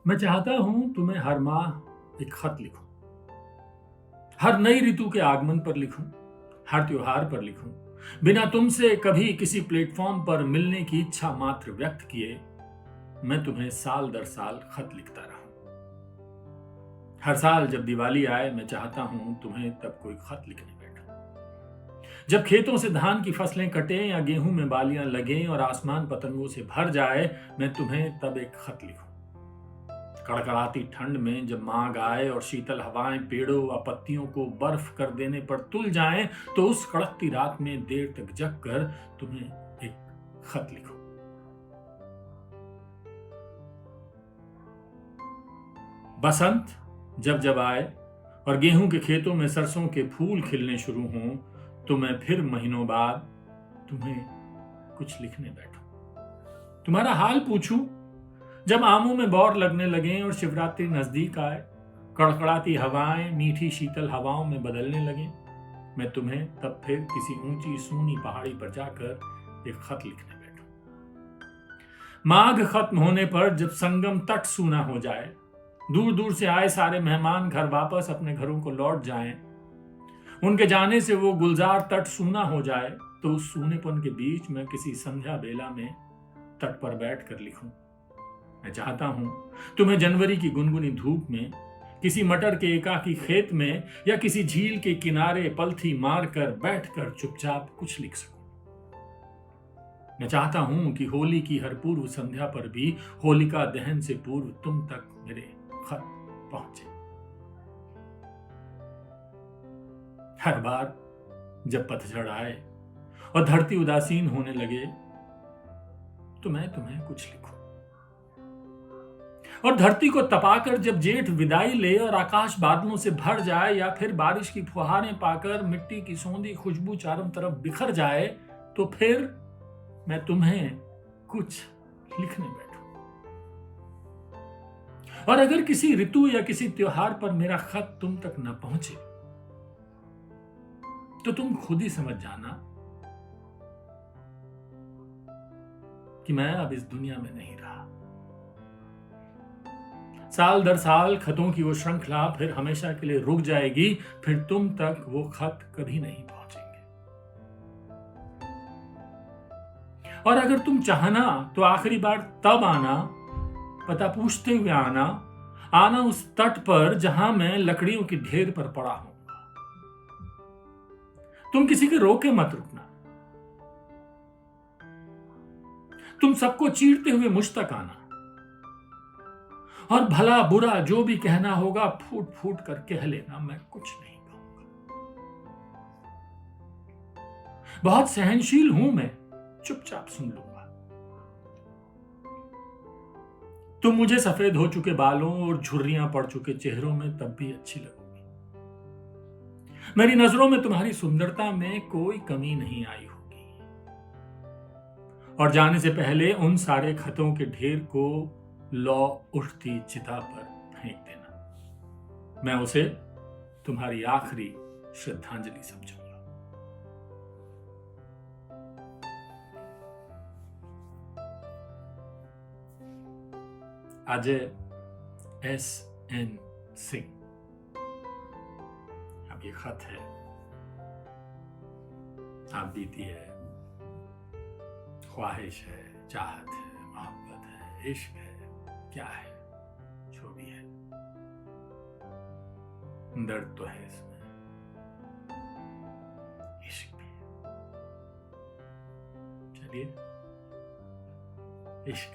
मैं चाहता हूं तुम्हें हर माह एक खत लिखूं, हर नई ऋतु के आगमन पर लिखूं, हर त्योहार पर लिखूं, बिना तुमसे कभी किसी प्लेटफॉर्म पर मिलने की इच्छा मात्र व्यक्त किए मैं तुम्हें साल दर साल खत लिखता रहूं। हर साल जब दिवाली आए मैं चाहता हूं तुम्हें तब कोई खत लिखने बैठूं। जब खेतों से धान की फसलें कटें या गेहूं में बालियां लगें और आसमान पतंगों से भर जाए, मैं तुम्हें तब एक खत लिखूं। कड़कड़ाती ठंड में जब माघ आए और शीतल हवाएं पेड़ों व पत्तियों को बर्फ कर देने पर तुल जाएं, तो उस कड़कती रात में देर तक जग कर तुम्हें एक खत लिखूं। बसंत जब जब आए और गेहूं के खेतों में सरसों के फूल खिलने शुरू हों, तो मैं फिर महीनों बाद तुम्हें कुछ लिखने बैठूं। तुम्हारा हाल पूछूं जब आमों में बौर लगने लगे और शिवरात्रि नजदीक आए, कड़कड़ाती हवाएं मीठी शीतल हवाओं में बदलने लगे, मैं तुम्हें तब फिर किसी ऊंची सूनी पहाड़ी पर जाकर एक खत लिखने बैठूं। माघ खत्म होने पर जब संगम तट सूना हो जाए, दूर दूर से आए सारे मेहमान घर वापस अपने घरों को लौट जाएं, उनके जाने से वो गुलजार तट सूना हो जाए, तो उस सूनेपन के बीच मैं किसी संध्या बेला में तट पर बैठ कर लिखूं। मैं चाहता हूं तुम्हें जनवरी की गुनगुनी धूप में, किसी मटर के एकाकी खेत में या किसी झील के किनारे पलथी मारकर बैठकर चुपचाप कुछ लिख सकूं। मैं चाहता हूं कि होली की हर पूर्व संध्या पर भी होलिका दहन से पूर्व तुम तक मेरे खत पहुंचे। हर बार जब पतझड़ आए और धरती उदासीन होने लगे, तो मैं तुम्हें कुछ लिखूं। और धरती को तपाकर जब जेठ विदाई ले और आकाश बादलों से भर जाए या फिर बारिश की फुहारें पाकर मिट्टी की सौंधी खुशबू चारों तरफ बिखर जाए, तो फिर मैं तुम्हें कुछ लिखने बैठूं। और अगर किसी ऋतु या किसी त्योहार पर मेरा खत तुम तक न पहुंचे, तो तुम खुद ही समझ जाना कि मैं अब इस दुनिया में नहीं रहा। साल दर साल खतों की वो श्रृंखला फिर हमेशा के लिए रुक जाएगी, फिर तुम तक वो खत कभी नहीं पहुंचेंगे। और अगर तुम चाहना तो आखिरी बार तब आना, पता पूछते हुए आना, आना उस तट पर जहां मैं लकड़ियों के ढेर पर पड़ा हूं। तुम किसी के रोके मत रुकना, तुम सबको चीरते हुए मुझ तक आना, और भला बुरा जो भी कहना होगा फूट फूट कर कह लेना, मैं कुछ नहीं कहूंगा। बहुत सहनशील हूं मैं, चुपचाप सुन लूंगा। तुम मुझे सफेद हो चुके बालों और झुर्रियां पड़ चुके चेहरों में तब भी अच्छी लगोगी। मेरी नजरों में तुम्हारी सुंदरता में कोई कमी नहीं आई होगी। और जाने से पहले उन सारे खतों के ढेर को लौ उठती चिता पर फेंक देना, मैं उसे तुम्हारी आखिरी श्रद्धांजलि समझूंगा। अजय S.N. सिंह। अब ये खत है, आप बीती है, ख्वाहिश है, चाहत है, मोहब्बत है, इश्क है, क्या है, जो भी है, दर्द तो है इसमें, इश्क भी है। चलिए इश्क